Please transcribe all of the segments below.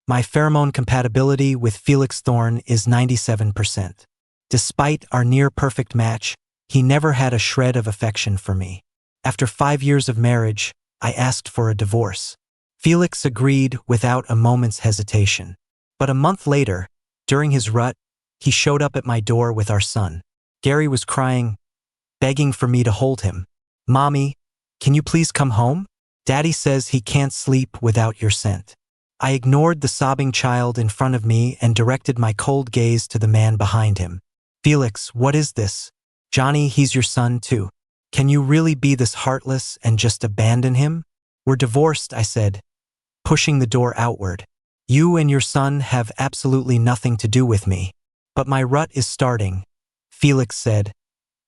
My pheromone compatibility with Felix Thorne is 97%. Despite our near-perfect match, he never had a shred of affection for me. After 5 years of marriage, I asked for a divorce. Felix agreed without a moment's hesitation. But a month later, during his rut, he showed up at my door with our son. Gary was crying, begging for me to hold him. "Mommy, can you please come home? Daddy says he can't sleep without your scent." I ignored the sobbing child in front of me and directed my cold gaze to the man behind him. "Felix, what is this? Johnny, he's your son too. Can you really be this heartless and just abandon him?" "We're divorced," I said, pushing the door outward. "You and your son have absolutely nothing to do with me." "But my rut is starting," Felix said,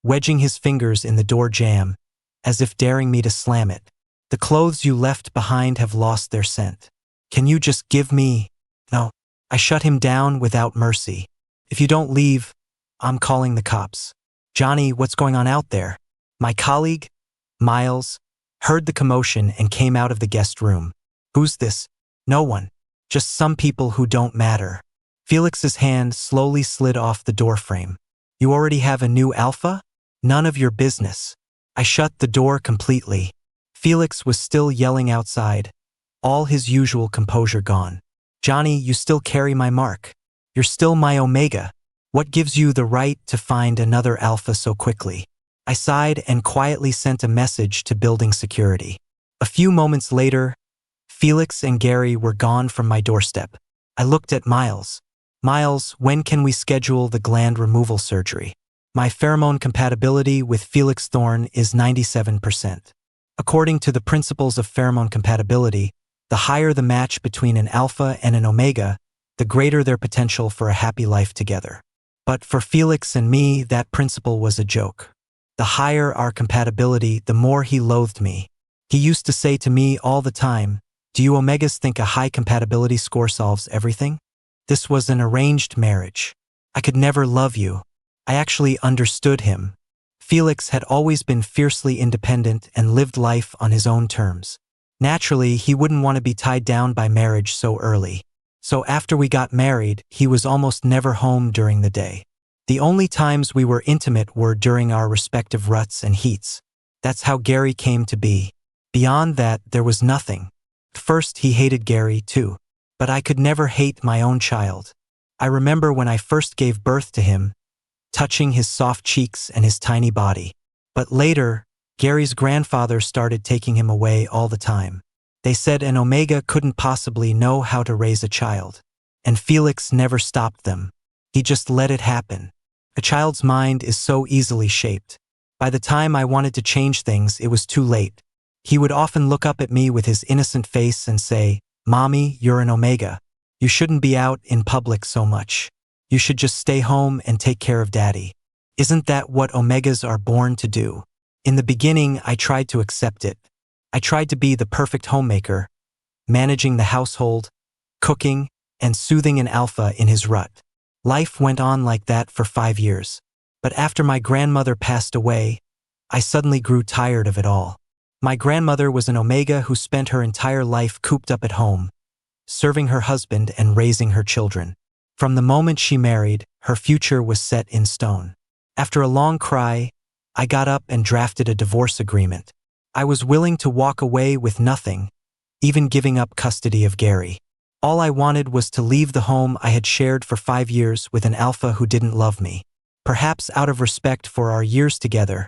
wedging his fingers in the door jamb, as if daring me to slam it. "The clothes you left behind have lost their scent. Can you just give me—" "No." I shut him down without mercy. "If you don't leave, I'm calling the cops." "Johnny, what's going on out there?" My colleague, Miles, heard the commotion and came out of the guest room. "Who's this?" "No one. Just some people who don't matter." Felix's hand slowly slid off the doorframe. "You already have a new alpha? None of your business." I shut the door completely. Felix was still yelling outside, all his usual composure gone. "Johnny, you still carry my mark. You're still my omega. What gives you the right to find another alpha so quickly?" I sighed and quietly sent a message to building security. A few moments later, Felix and Gary were gone from my doorstep. I looked at Miles. "Miles, when can we schedule the gland removal surgery?" My pheromone compatibility with Felix Thorne is 97%. According to the principles of pheromone compatibility, the higher the match between an alpha and an omega, the greater their potential for a happy life together. But for Felix and me, that principle was a joke. The higher our compatibility, the more he loathed me. He used to say to me all the time, "Do you omegas think a high compatibility score solves everything? This was an arranged marriage. I could never love you." I actually understood him. Felix had always been fiercely independent and lived life on his own terms. Naturally, he wouldn't want to be tied down by marriage so early. So after we got married, he was almost never home during the day. The only times we were intimate were during our respective ruts and heats. That's how Gary came to be. Beyond that, there was nothing. First, he hated Gary too. But I could never hate my own child. I remember when I first gave birth to him, touching his soft cheeks and his tiny body. But later, Gary's grandfather started taking him away all the time. They said an omega couldn't possibly know how to raise a child. And Felix never stopped them. He just let it happen. A child's mind is so easily shaped. By the time I wanted to change things, it was too late. He would often look up at me with his innocent face and say, "Mommy, you're an omega. You shouldn't be out in public so much. You should just stay home and take care of Daddy." Isn't that what omegas are born to do? In the beginning, I tried to accept it. I tried to be the perfect homemaker, managing the household, cooking, and soothing an alpha in his rut. Life went on like that for 5 years. But after my grandmother passed away, I suddenly grew tired of it all. My grandmother was an omega who spent her entire life cooped up at home, serving her husband and raising her children. From the moment she married, her future was set in stone. After a long cry, I got up and drafted a divorce agreement. I was willing to walk away with nothing, even giving up custody of Gary. All I wanted was to leave the home I had shared for 5 years with an alpha who didn't love me. Perhaps out of respect for our years together,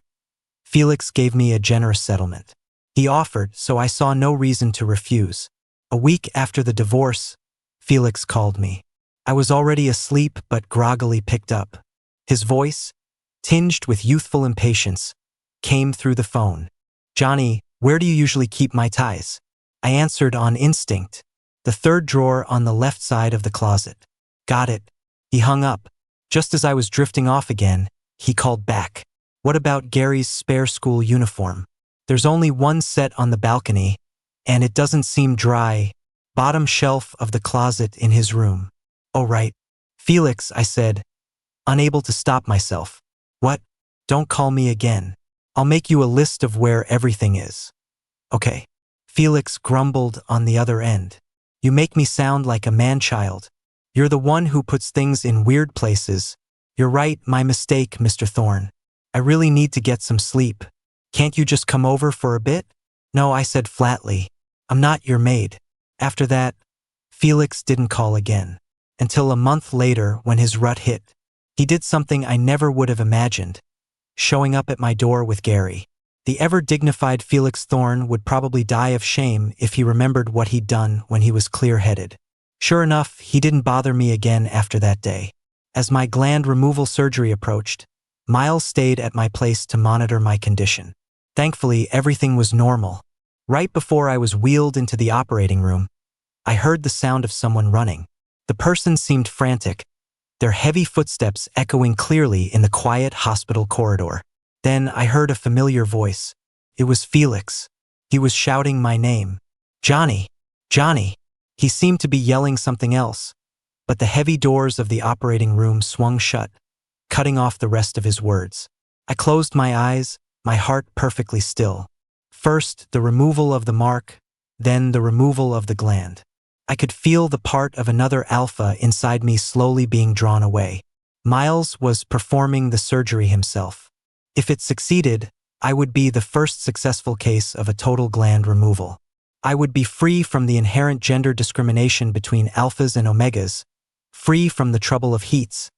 Felix gave me a generous settlement. He offered, so I saw no reason to refuse. A week after the divorce, Felix called me. I was already asleep but groggily picked up. His voice, tinged with youthful impatience, came through the phone. "Johnny, where do you usually keep my ties?" I answered on instinct. "The third drawer on the left side of the closet." "Got it." He hung up. Just as I was drifting off again, he called back. "What about Gary's spare school uniform? There's only one set on the balcony, and it doesn't seem dry. Bottom shelf of the closet in his room." "Oh, right." "Felix," I said, unable to stop myself. "What? Don't call me again. I'll make you a list of where everything is." "Okay." Felix grumbled on the other end. You make me sound like a man-child. You're the one who puts things in weird places. You're right, my mistake, Mr. Thorne. I really need to get some sleep. Can't you just come over for a bit? No, I said flatly. I'm not your maid. After that, Felix didn't call again. Until a month later when his rut hit. He did something I never would have imagined. Showing up at my door with Gary. The ever-dignified Felix Thorne would probably die of shame if he remembered what he'd done when he was clear-headed. Sure enough, he didn't bother me again after that day. As my gland removal surgery approached, Miles stayed at my place to monitor my condition. Thankfully, everything was normal. Right before I was wheeled into the operating room, I heard the sound of someone running. The person seemed frantic, their heavy footsteps echoing clearly in the quiet hospital corridor. Then I heard a familiar voice. It was Felix. He was shouting my name. Johnny! Johnny! He seemed to be yelling something else, but the heavy doors of the operating room swung shut, cutting off the rest of his words. I closed my eyes, my heart perfectly still. First, the removal of the mark, then the removal of the gland. I could feel the part of another alpha inside me slowly being drawn away. Miles was performing the surgery himself. If it succeeded, I would be the first successful case of a total gland removal. I would be free from the inherent gender discrimination between alphas and omegas, free from the trouble of heats,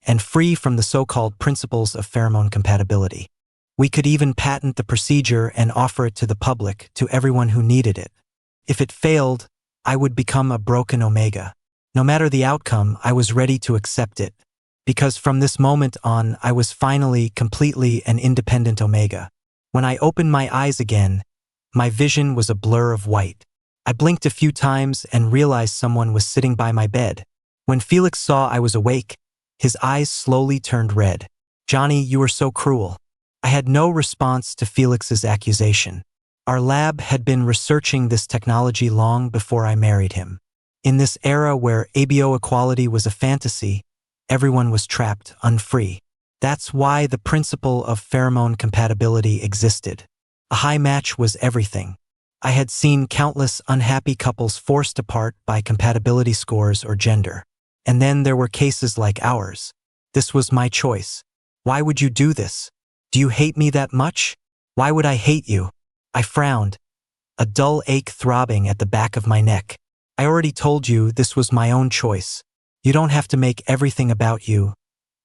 and free from the so-called principles of pheromone compatibility. We could even patent the procedure and offer it to the public, to everyone who needed it. If it failed, I would become a broken omega. No matter the outcome, I was ready to accept it, because from this moment on, I was finally, completely an independent omega. When I opened my eyes again, my vision was a blur of white. I blinked a few times and realized someone was sitting by my bed. When Felix saw I was awake, his eyes slowly turned red. Johnny, you were so cruel. I had no response to Felix's accusation. Our lab had been researching this technology long before I married him. In this era where ABO equality was a fantasy, everyone was trapped, unfree. That's why the principle of pheromone compatibility existed. A high match was everything. I had seen countless unhappy couples forced apart by compatibility scores or gender. And then there were cases like ours. This was my choice. Why would you do this? Do you hate me that much? Why would I hate you? I frowned, a dull ache throbbing at the back of my neck. I already told you this was my own choice. You don't have to make everything about you.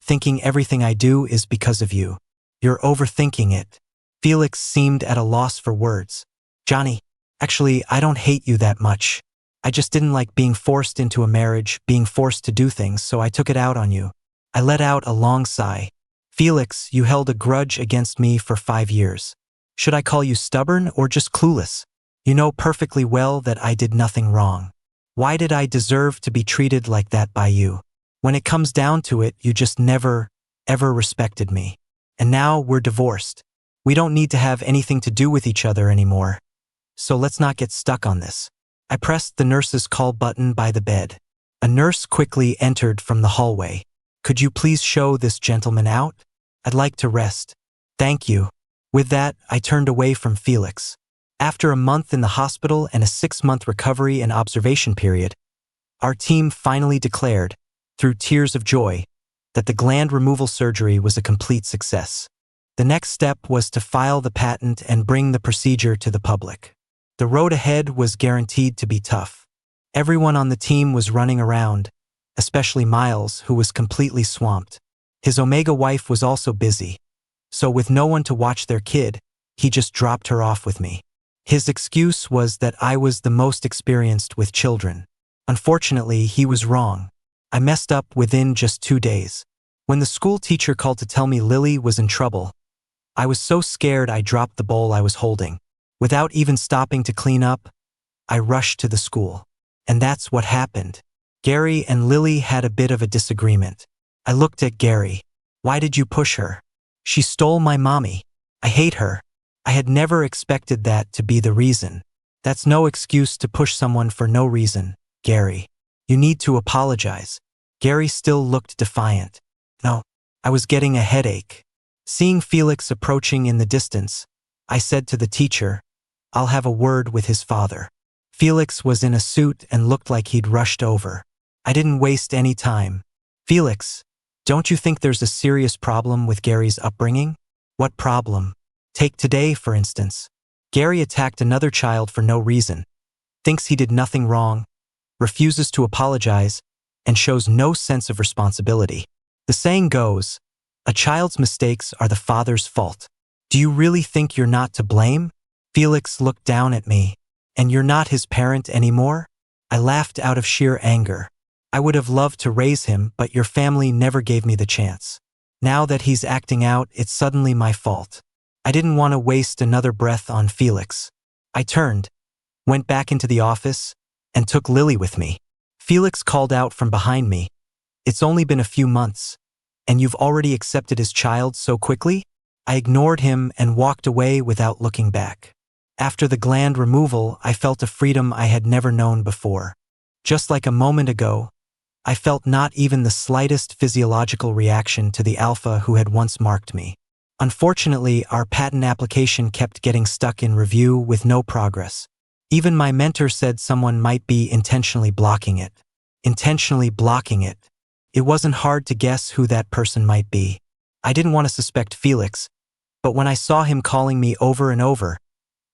Thinking everything I do is because of you. You're overthinking it. Felix seemed at a loss for words. Johnny, actually, I don't hate you that much. I just didn't like being forced into a marriage, being forced to do things, so I took it out on you. I let out a long sigh. Felix, you held a grudge against me for 5 years. Should I call you stubborn or just clueless? You know perfectly well that I did nothing wrong. Why did I deserve to be treated like that by you? When it comes down to it, you just never, ever respected me. And now we're divorced. We don't need to have anything to do with each other anymore. So let's not get stuck on this. I pressed the nurse's call button by the bed. A nurse quickly entered from the hallway. Could you please show this gentleman out? I'd like to rest. Thank you. With that, I turned away from Felix. After a month in the hospital and a 6-month recovery and observation period, our team finally declared, through tears of joy, that the gland removal surgery was a complete success. The next step was to file the patent and bring the procedure to the public. The road ahead was guaranteed to be tough. Everyone on the team was running around, especially Miles, who was completely swamped. His Omega wife was also busy, so with no one to watch their kid, he just dropped her off with me. His excuse was that I was the most experienced with children. Unfortunately, he was wrong. I messed up within just 2 days. When the school teacher called to tell me Lily was in trouble, I was so scared I dropped the bowl I was holding. Without even stopping to clean up, I rushed to the school. And that's what happened. Gary and Lily had a bit of a disagreement. I looked at Gary. Why did you push her? She stole my mommy. I hate her. I had never expected that to be the reason. That's no excuse to push someone for no reason, Gary. You need to apologize. Gary still looked defiant. No, I was getting a headache. Seeing Felix approaching in the distance, I said to the teacher, I'll have a word with his father. Felix was in a suit and looked like he'd rushed over. I didn't waste any time. Felix, don't you think there's a serious problem with Gary's upbringing? What problem? Take today, for instance. Gary attacked another child for no reason, thinks he did nothing wrong, refuses to apologize, and shows no sense of responsibility. The saying goes, a child's mistakes are the father's fault. Do you really think you're not to blame? Felix looked down at me. And you're not his parent anymore? I laughed out of sheer anger. I would have loved to raise him, but your family never gave me the chance. Now that he's acting out, it's suddenly my fault. I didn't want to waste another breath on Felix. I turned, went back into the office, and took Lily with me. Felix called out from behind me. It's only been a few months, and you've already accepted his child so quickly? I ignored him and walked away without looking back. After the gland removal, I felt a freedom I had never known before. Just like a moment ago, I felt not even the slightest physiological reaction to the alpha who had once marked me. Unfortunately, our patent application kept getting stuck in review with no progress. Even my mentor said someone might be intentionally blocking it. Intentionally blocking it. It wasn't hard to guess who that person might be. I didn't want to suspect Felix, but when I saw him calling me over and over,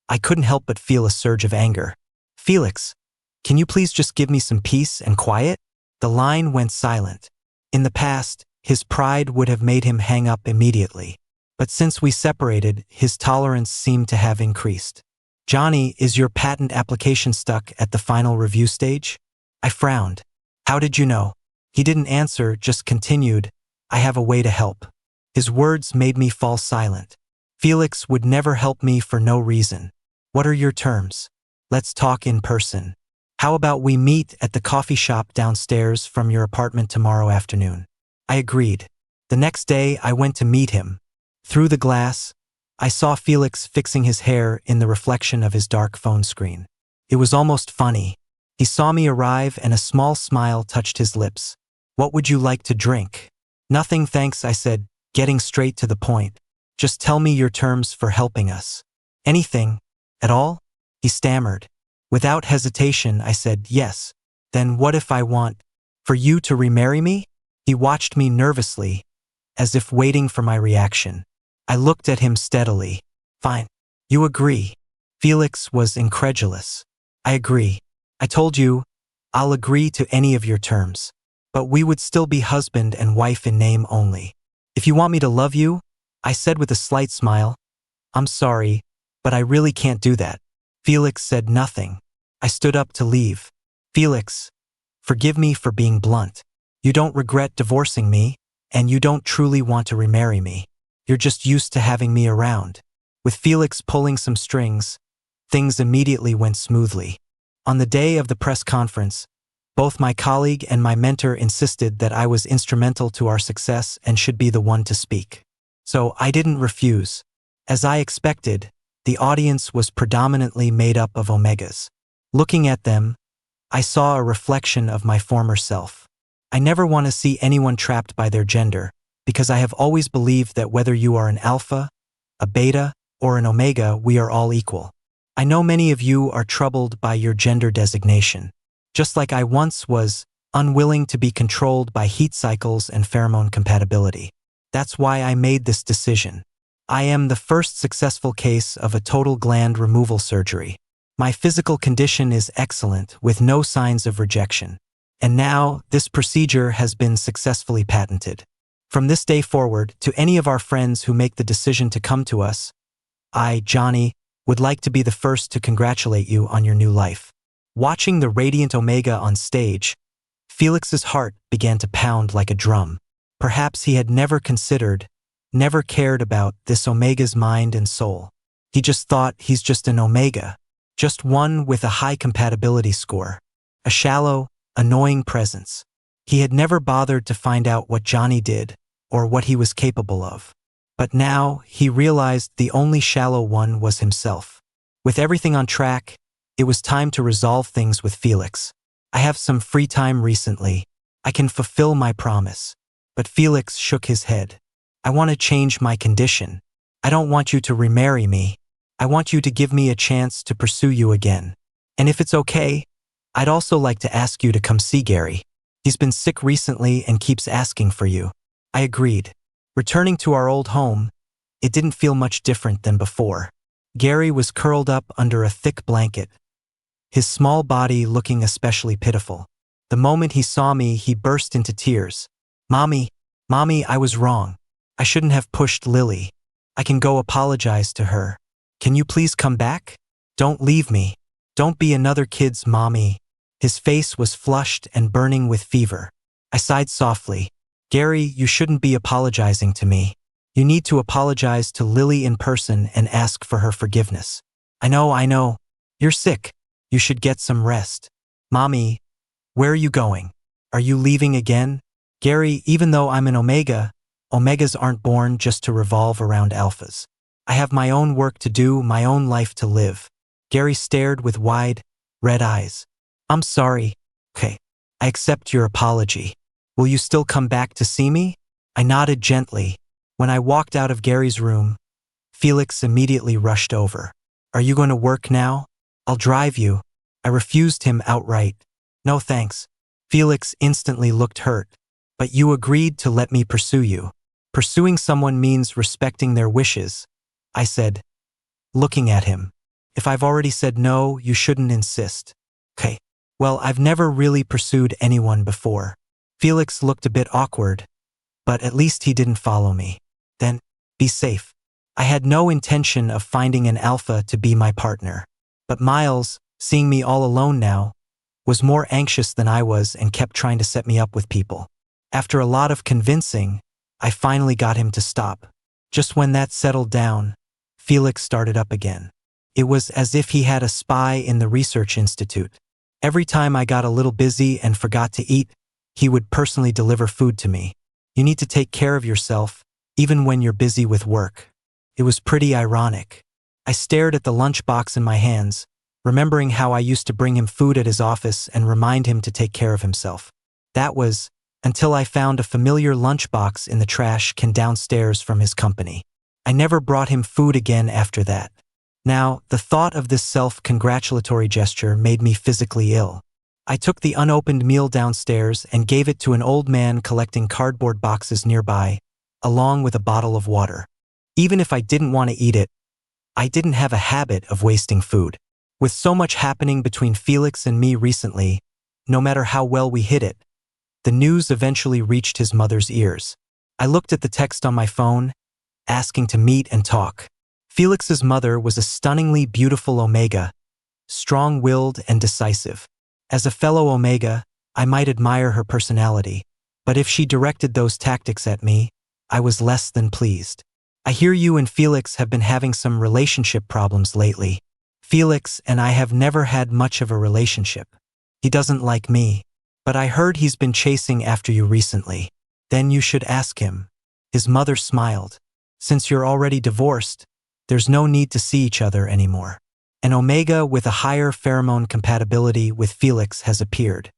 I couldn't help but feel a surge of anger. Felix, can you please just give me some peace and quiet? The line went silent. In the past, his pride would have made him hang up immediately. But since we separated, his tolerance seemed to have increased. Johnny, is your patent application stuck at the final review stage? I frowned. How did you know? He didn't answer, just continued, I have a way to help. His words made me fall silent. Felix would never help me for no reason. What are your terms? Let's talk in person. How about we meet at the coffee shop downstairs from your apartment tomorrow afternoon? I agreed. The next day, I went to meet him. Through the glass, I saw Felix fixing his hair in the reflection of his dark phone screen. It was almost funny. He saw me arrive and a small smile touched his lips. What would you like to drink? Nothing, thanks, I said, getting straight to the point. Just tell me your terms for helping us. Anything. At all? He stammered. Without hesitation, I said, yes. Then what if I want for you to remarry me? He watched me nervously, as if waiting for my reaction. I looked at him steadily. Fine. You agree. Felix was incredulous. I agree. I told you, I'll agree to any of your terms. But we would still be husband and wife in name only. If you want me to love you, I said with a slight smile, I'm sorry, but I really can't do that. Felix said nothing. I stood up to leave. Felix, forgive me for being blunt. You don't regret divorcing me, and you don't truly want to remarry me. You're just used to having me around. With Felix pulling some strings, things immediately went smoothly. On the day of the press conference, both my colleague and my mentor insisted that I was instrumental to our success and should be the one to speak. So I didn't refuse. As I expected, the audience was predominantly made up of omegas. Looking at them, I saw a reflection of my former self. I never want to see anyone trapped by their gender, because I have always believed that whether you are an alpha, a beta, or an omega, we are all equal. I know many of you are troubled by your gender designation, just like I once was unwilling to be controlled by heat cycles and pheromone compatibility. That's why I made this decision. I am the first successful case of a total gland removal surgery. My physical condition is excellent, with no signs of rejection. And now, this procedure has been successfully patented. From this day forward, to any of our friends who make the decision to come to us, I, Johnny, would like to be the first to congratulate you on your new life. Watching the radiant omega on stage, Felix's heart began to pound like a drum. Perhaps he had never considered, never cared about this omega's mind and soul. He just thought he's just an omega, just one with a high compatibility score, a shallow, annoying presence. He had never bothered to find out what Johnny did or what he was capable of. But now he realized the only shallow one was himself. With everything on track, it was time to resolve things with Felix. I have some free time recently. I can fulfill my promise. But Felix shook his head. I want to change my condition. I don't want you to remarry me. I want you to give me a chance to pursue you again. And if it's okay, I'd also like to ask you to come see Gary. He's been sick recently and keeps asking for you. I agreed. Returning to our old home, it didn't feel much different than before. Gary was curled up under a thick blanket, his small body looking especially pitiful. The moment he saw me, he burst into tears. Mommy, I was wrong. I shouldn't have pushed Lily. I can go apologize to her. Can you please come back? Don't leave me. Don't be another kid's mommy. His face was flushed and burning with fever. I sighed softly. Gary, you shouldn't be apologizing to me. You need to apologize to Lily in person and ask for her forgiveness. I know. You're sick. You should get some rest. Mommy, where are you going? Are you leaving again? Gary, even though I'm an Omega, Omegas aren't born just to revolve around alphas. I have my own work to do, my own life to live. Gary stared with wide, red eyes. I'm sorry. Okay, I accept your apology. Will you still come back to see me? I nodded gently. When I walked out of Gary's room, Felix immediately rushed over. Are you going to work now? I'll drive you. I refused him outright. No thanks. Felix instantly looked hurt. But you agreed to let me pursue you. Pursuing someone means respecting their wishes, I said, looking at him. If I've already said no, you shouldn't insist. Okay. Well, I've never really pursued anyone before. Felix looked a bit awkward, but at least he didn't follow me. Then, be safe. I had no intention of finding an alpha to be my partner. But Miles, seeing me all alone now, was more anxious than I was and kept trying to set me up with people. After a lot of convincing, I finally got him to stop. Just when that settled down, Felix started up again. It was as if he had a spy in the research institute. Every time I got a little busy and forgot to eat, he would personally deliver food to me. You need to take care of yourself, even when you're busy with work. It was pretty ironic. I stared at the lunchbox in my hands, remembering how I used to bring him food at his office and remind him to take care of himself. That was until I found a familiar lunchbox in the trash can downstairs from his company. I never brought him food again after that. Now, the thought of this self-congratulatory gesture made me physically ill. I took the unopened meal downstairs and gave it to an old man collecting cardboard boxes nearby, along with a bottle of water. Even if I didn't want to eat it, I didn't have a habit of wasting food. With so much happening between Felix and me recently, no matter how well we hid it, the news eventually reached his mother's ears. I looked at the text on my phone, asking to meet and talk. Felix's mother was a stunningly beautiful Omega, strong-willed and decisive. As a fellow Omega, I might admire her personality, but if she directed those tactics at me, I was less than pleased. I hear you and Felix have been having some relationship problems lately. Felix and I have never had much of a relationship. He doesn't like me, but I heard he's been chasing after you recently. Then you should ask him. His mother smiled. Since you're already divorced, there's no need to see each other anymore. An Omega with a higher pheromone compatibility with Felix has appeared.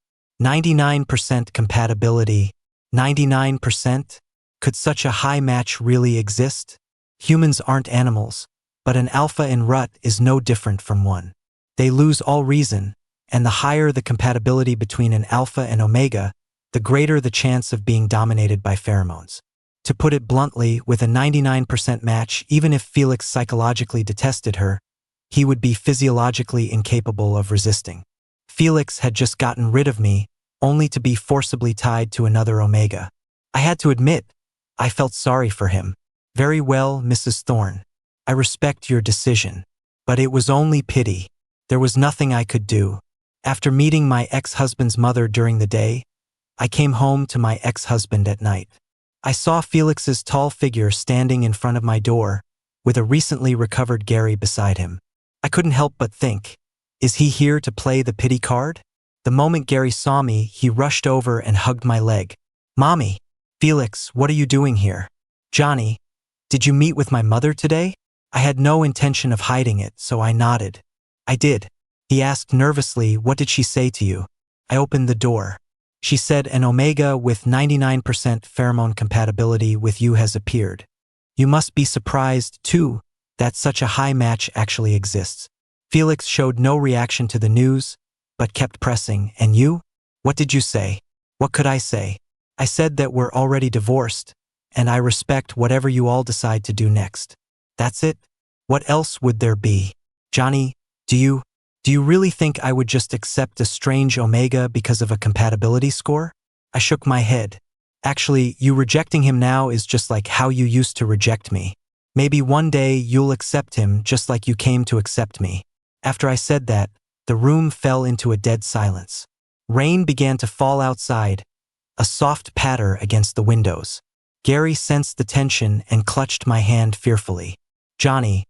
99% compatibility. 99%? Could such a high match really exist? Humans aren't animals, but an alpha in rut is no different from one. They lose all reason, and the higher the compatibility between an alpha and Omega, the greater the chance of being dominated by pheromones. To put it bluntly, with a 99% match, even if Felix psychologically detested her, he would be physiologically incapable of resisting. Felix had just gotten rid of me, only to be forcibly tied to another Omega. I had to admit, I felt sorry for him. Very well, Mrs. Thorne. I respect your decision. But it was only pity. There was nothing I could do. After meeting my ex-husband's mother during the day, I came home to my ex-husband at night. I saw Felix's tall figure standing in front of my door, with a recently recovered Gary beside him. I couldn't help but think, is he here to play the pity card? The moment Gary saw me, he rushed over and hugged my leg. Mommy! Felix, what are you doing here? Johnny, did you meet with my mother today? I had no intention of hiding it, so I nodded. I did. He asked nervously, what did she say to you? I opened the door. She said an Omega with 99% pheromone compatibility with you has appeared. You must be surprised, too, that such a high match actually exists. Felix showed no reaction to the news, but kept pressing. And you? What did you say? What could I say? I said that we're already divorced, and I respect whatever you all decide to do next. That's it? What else would there be? Johnny, do you really think I would just accept a strange Omega because of a compatibility score? I shook my head. Actually, you rejecting him now is just like how you used to reject me. Maybe one day you'll accept him just like you came to accept me. After I said that, the room fell into a dead silence. Rain began to fall outside, a soft patter against the windows. Gary sensed the tension and clutched my hand fearfully. Johnny,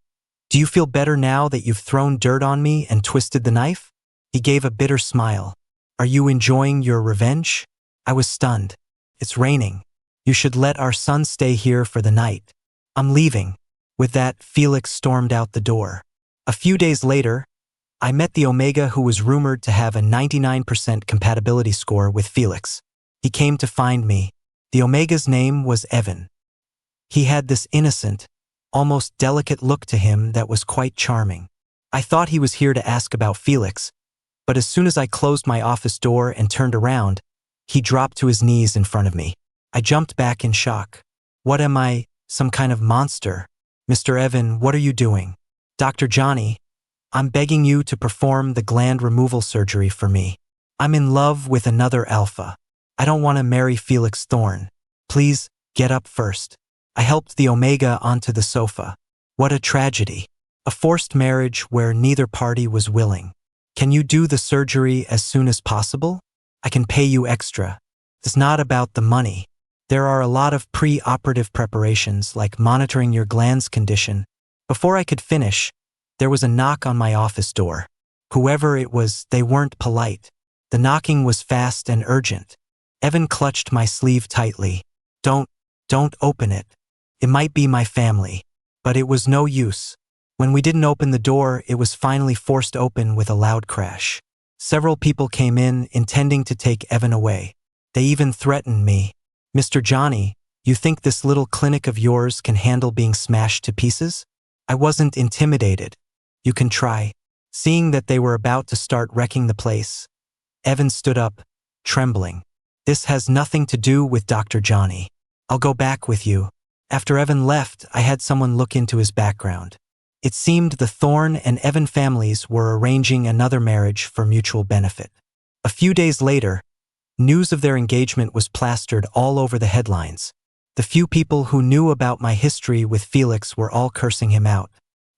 do you feel better now that you've thrown dirt on me and twisted the knife? He gave a bitter smile. Are you enjoying your revenge? I was stunned. It's raining. You should let our son stay here for the night. I'm leaving. With that, Felix stormed out the door. A few days later, I met the Omega who was rumored to have a 99% compatibility score with Felix. He came to find me. The Omega's name was Evan. He had this innocent, almost delicate look to him that was quite charming. I thought he was here to ask about Felix, but as soon as I closed my office door and turned around, he dropped to his knees in front of me. I jumped back in shock. What am I, some kind of monster? Mr. Evan, what are you doing? Dr. Johnny, I'm begging you to perform the gland removal surgery for me. I'm in love with another alpha. I don't want to marry Felix Thorne. Please, get up first. I helped the Omega onto the sofa. What a tragedy. A forced marriage where neither party was willing. Can you do the surgery as soon as possible? I can pay you extra. It's not about the money. There are a lot of pre-operative preparations like monitoring your gland's condition. Before I could finish, there was a knock on my office door. Whoever it was, they weren't polite. The knocking was fast and urgent. Evan clutched my sleeve tightly. Don't open it. It might be my family. But it was no use. When we didn't open the door, it was finally forced open with a loud crash. Several people came in, intending to take Evan away. They even threatened me. Mr. Johnny, you think this little clinic of yours can handle being smashed to pieces? I wasn't intimidated. You can try. Seeing that they were about to start wrecking the place, Evan stood up, trembling. This has nothing to do with Dr. Johnny. I'll go back with you. After Evan left, I had someone look into his background. It seemed the Thorne and Evan families were arranging another marriage for mutual benefit. A few days later, news of their engagement was plastered all over the headlines. The few people who knew about my history with Felix were all cursing him out.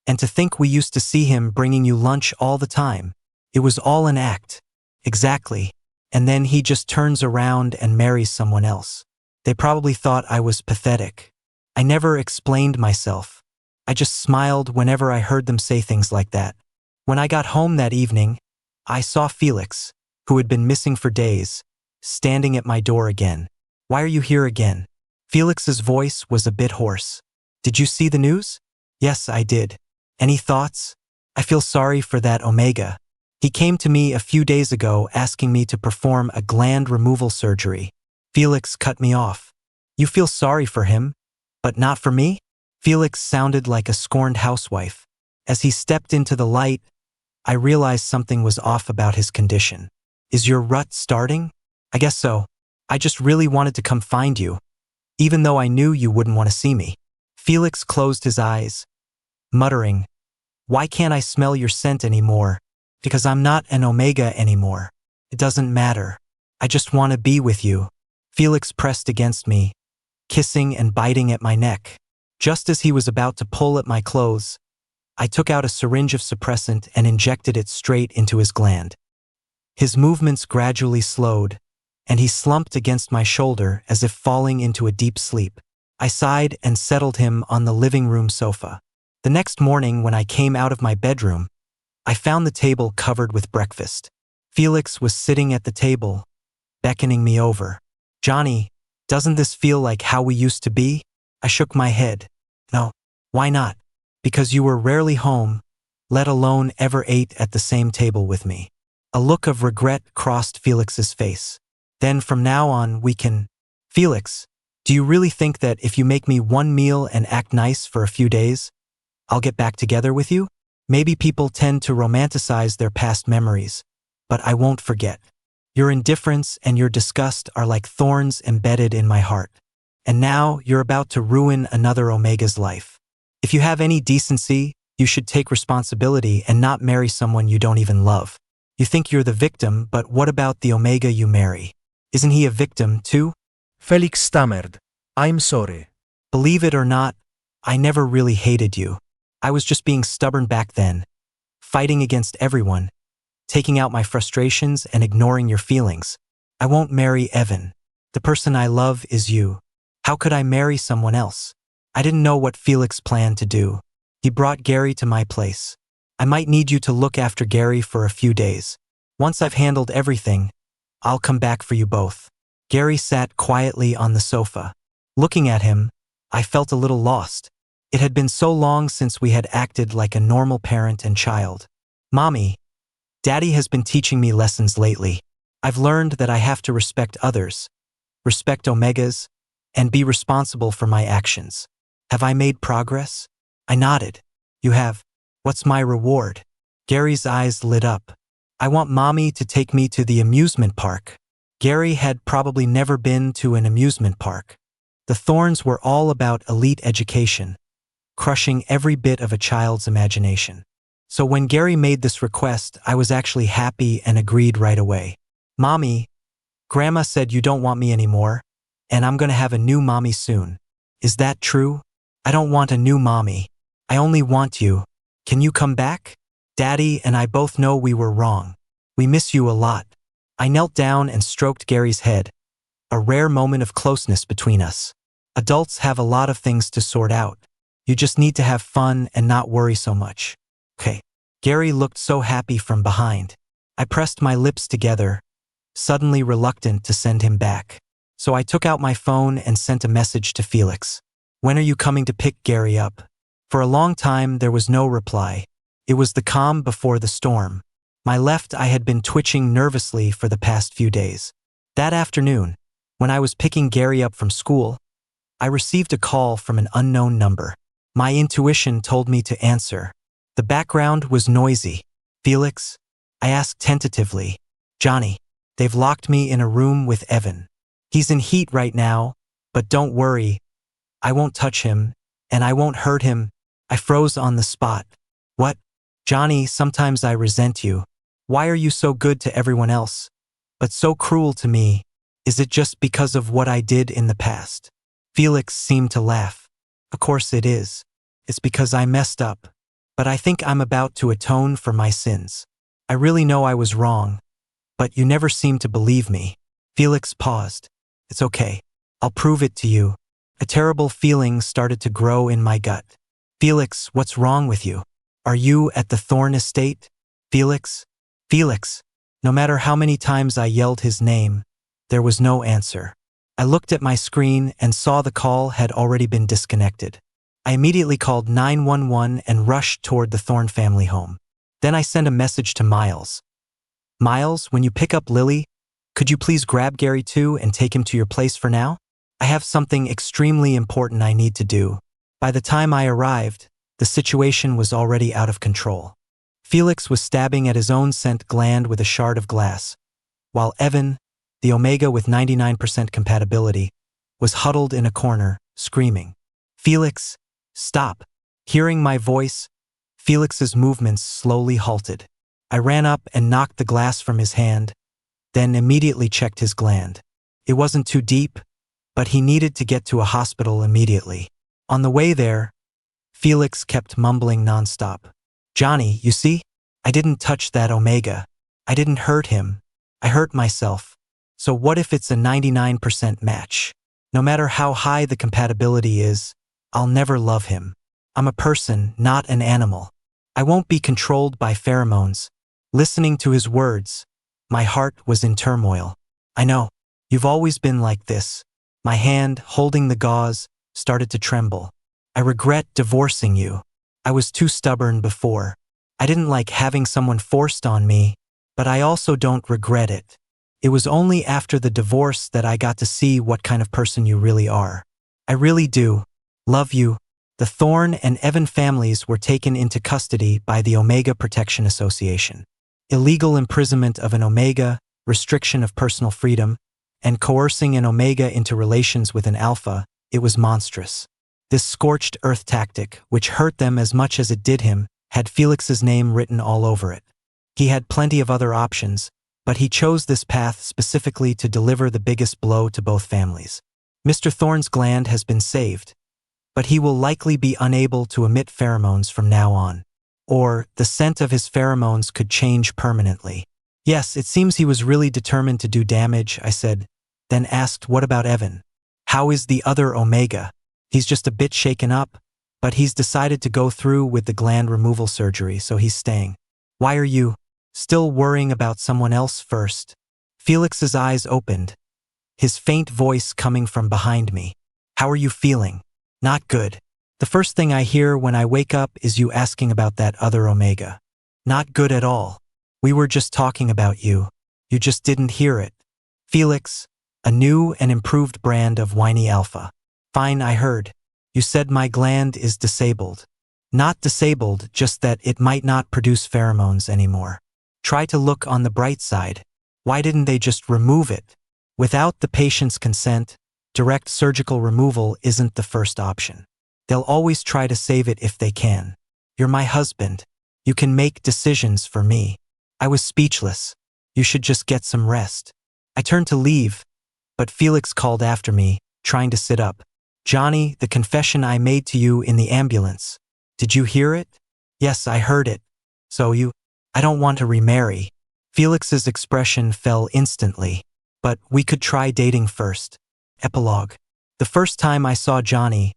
And to think we used to see him bringing you lunch all the time. It was all an act. Exactly. And then he just turns around and marries someone else. They probably thought I was pathetic. I never explained myself. I just smiled whenever I heard them say things like that. When I got home that evening, I saw Felix, who had been missing for days, standing at my door again. Why are you here again? Felix's voice was a bit hoarse. Did you see the news? Yes, I did. Any thoughts? I feel sorry for that Omega. He came to me a few days ago asking me to perform a gland removal surgery. Felix cut me off. You feel sorry for him, but not for me? Felix sounded like a scorned housewife. As he stepped into the light, I realized something was off about his condition. Is your rut starting? I guess so. I just really wanted to come find you, even though I knew you wouldn't want to see me. Felix closed his eyes, muttering, why can't I smell your scent anymore? Because I'm not an Omega anymore. It doesn't matter. I just want to be with you. Felix pressed against me, kissing and biting at my neck. Just as he was about to pull at my clothes, I took out a syringe of suppressant and injected it straight into his gland. His movements gradually slowed, and he slumped against my shoulder as if falling into a deep sleep. I sighed and settled him on the living room sofa. The next morning, when I came out of my bedroom, I found the table covered with breakfast. Felix was sitting at the table, beckoning me over. Johnny, doesn't this feel like how we used to be? I shook my head. No. Why not? Because you were rarely home, let alone ever ate at the same table with me. A look of regret crossed Felix's face. Then from now on we can… Felix, do you really think that if you make me one meal and act nice for a few days, I'll get back together with you? Maybe people tend to romanticize their past memories, but I won't forget. Your indifference and your disgust are like thorns embedded in my heart. And now you're about to ruin another Omega's life. If you have any decency, you should take responsibility and not marry someone you don't even love. You think you're the victim, but what about the Omega you marry? Isn't he a victim too? Felix stammered. I'm sorry. Believe it or not, I never really hated you. I was just being stubborn back then, fighting against everyone, taking out my frustrations and ignoring your feelings. I won't marry Evan. The person I love is you. How could I marry someone else? I didn't know what Felix planned to do. He brought Gary to my place. I might need you to look after Gary for a few days. Once I've handled everything, I'll come back for you both. Gary sat quietly on the sofa. Looking at him, I felt a little lost. It had been so long since we had acted like a normal parent and child. Mommy, Daddy has been teaching me lessons lately. I've learned that I have to respect others, respect Omegas, and be responsible for my actions. Have I made progress? I nodded. You have. What's my reward? Gary's eyes lit up. I want Mommy to take me to the amusement park. Gary had probably never been to an amusement park. The Thorns were all about elite education, crushing every bit of a child's imagination. So when Gary made this request, I was actually happy and agreed right away. Mommy, Grandma said you don't want me anymore, and I'm gonna have a new mommy soon. Is that true? I don't want a new mommy. I only want you. Can you come back? Daddy and I both know we were wrong. We miss you a lot. I knelt down and stroked Gary's head, a rare moment of closeness between us. Adults have a lot of things to sort out. You just need to have fun and not worry so much. Okay. Gary looked so happy from behind. I pressed my lips together, suddenly reluctant to send him back. So I took out my phone and sent a message to Felix. When are you coming to pick Gary up? For a long time, there was no reply. It was the calm before the storm. My left eye had been twitching nervously for the past few days. That afternoon, when I was picking Gary up from school, I received a call from an unknown number. My intuition told me to answer. The background was noisy. Felix? I asked tentatively. Johnny, they've locked me in a room with Evan. He's in heat right now, but don't worry. I won't touch him, and I won't hurt him. I froze on the spot. What? Johnny, sometimes I resent you. Why are you so good to everyone else, but so cruel to me? Is it just because of what I did in the past? Felix seemed to laugh. Of course it is. It's because I messed up. But I think I'm about to atone for my sins. I really know I was wrong, but you never seem to believe me. Felix paused. It's okay. I'll prove it to you. A terrible feeling started to grow in my gut. Felix, what's wrong with you? Are you at the Thorn estate? Felix? Felix. No matter how many times I yelled his name, there was no answer. I looked at my screen and saw the call had already been disconnected. I immediately called 911 and rushed toward the Thorn family home. Then I sent a message to Miles. Miles, when you pick up Lily, could you please grab Gary too and take him to your place for now? I have something extremely important I need to do. By the time I arrived, the situation was already out of control. Felix was stabbing at his own scent gland with a shard of glass, while Evan, the Omega with 99% compatibility, was huddled in a corner, screaming. Felix, stop. Hearing my voice, Felix's movements slowly halted. I ran up and knocked the glass from his hand, then immediately checked his gland. It wasn't too deep, but he needed to get to a hospital immediately. On the way there, Felix kept mumbling nonstop. Johnny, you see? I didn't touch that Omega. I didn't hurt him. I hurt myself. So what if it's a 99% match? No matter how high the compatibility is, I'll never love him. I'm a person, not an animal. I won't be controlled by pheromones. Listening to his words, my heart was in turmoil. I know, you've always been like this. My hand, holding the gauze, started to tremble. I regret divorcing you. I was too stubborn before. I didn't like having someone forced on me, but I also don't regret it. It was only after the divorce that I got to see what kind of person you really are. I really do love you, The Thorne and Evan families were taken into custody by the Omega Protection Association. Illegal imprisonment of an Omega, restriction of personal freedom, and coercing an Omega into relations with an Alpha, it was monstrous. This scorched earth tactic, which hurt them as much as it did him, had Felix's name written all over it. He had plenty of other options, but he chose this path specifically to deliver the biggest blow to both families. Mr. Thorne's gland has been saved, but he will likely be unable to emit pheromones from now on. Or, the scent of his pheromones could change permanently. Yes, it seems he was really determined to do damage, I said, then asked, what about Evan? How is the other Omega? He's just a bit shaken up, but he's decided to go through with the gland removal surgery, so he's staying. Why are you still worrying about someone else first? Felix's eyes opened, his faint voice coming from behind me. How are you feeling? Not good. The first thing I hear when I wake up is you asking about that other Omega. Not good at all. We were just talking about you. You just didn't hear it. Felix, a new and improved brand of whiny alpha. Fine, I heard. You said my gland is disabled. Not disabled, just that it might not produce pheromones anymore. Try to look on the bright side. Why didn't they just remove it? Without the patient's consent, direct surgical removal isn't the first option. They'll always try to save it if they can. You're my husband. You can make decisions for me. I was speechless. You should just get some rest. I turned to leave, but Felix called after me, trying to sit up. Johnny, the confession I made to you in the ambulance. Did you hear it? Yes, I heard it. So I don't want to remarry. Felix's expression fell instantly. But we could try dating first. Epilogue. The first time I saw Johnny,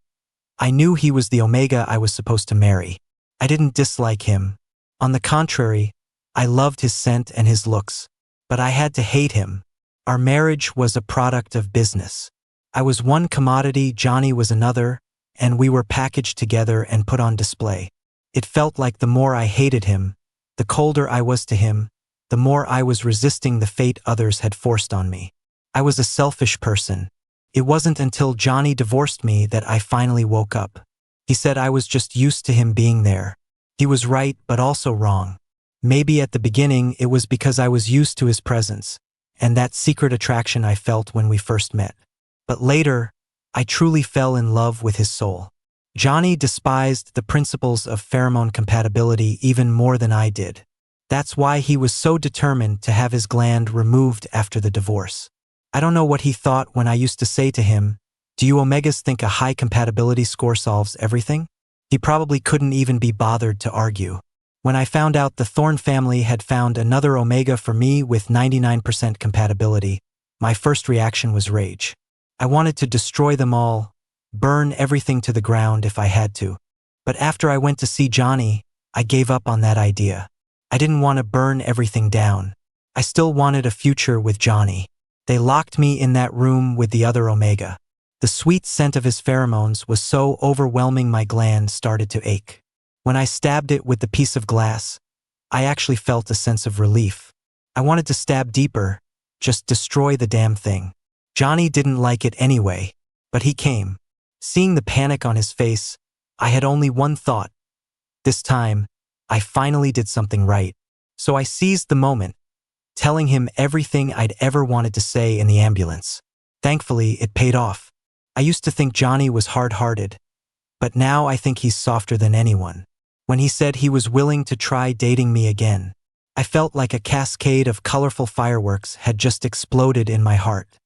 I knew he was the Omega I was supposed to marry. I didn't dislike him. On the contrary, I loved his scent and his looks. But I had to hate him. Our marriage was a product of business. I was one commodity, Johnny was another, and we were packaged together and put on display. It felt like the more I hated him, the colder I was to him, the more I was resisting the fate others had forced on me. I was a selfish person. It wasn't until Johnny divorced me that I finally woke up. He said I was just used to him being there. He was right, but also wrong. Maybe at the beginning it was because I was used to his presence, and that secret attraction I felt when we first met. But later, I truly fell in love with his soul. Johnny despised the principles of pheromone compatibility even more than I did. That's why he was so determined to have his gland removed after the divorce. I don't know what he thought when I used to say to him, "Do you Omegas think a high compatibility score solves everything?" He probably couldn't even be bothered to argue. When I found out the Thorne family had found another Omega for me with 99% compatibility, my first reaction was rage. I wanted to destroy them all, burn everything to the ground if I had to. But after I went to see Johnny, I gave up on that idea. I didn't want to burn everything down. I still wanted a future with Johnny. They locked me in that room with the other Omega. The sweet scent of his pheromones was so overwhelming my gland started to ache. When I stabbed it with the piece of glass, I actually felt a sense of relief. I wanted to stab deeper, just destroy the damn thing. Johnny didn't like it anyway, but he came. Seeing the panic on his face, I had only one thought. This time, I finally did something right. So I seized the moment, telling him everything I'd ever wanted to say in the ambulance. Thankfully, it paid off. I used to think Johnny was hard-hearted, but now I think he's softer than anyone. When he said he was willing to try dating me again, I felt like a cascade of colorful fireworks had just exploded in my heart.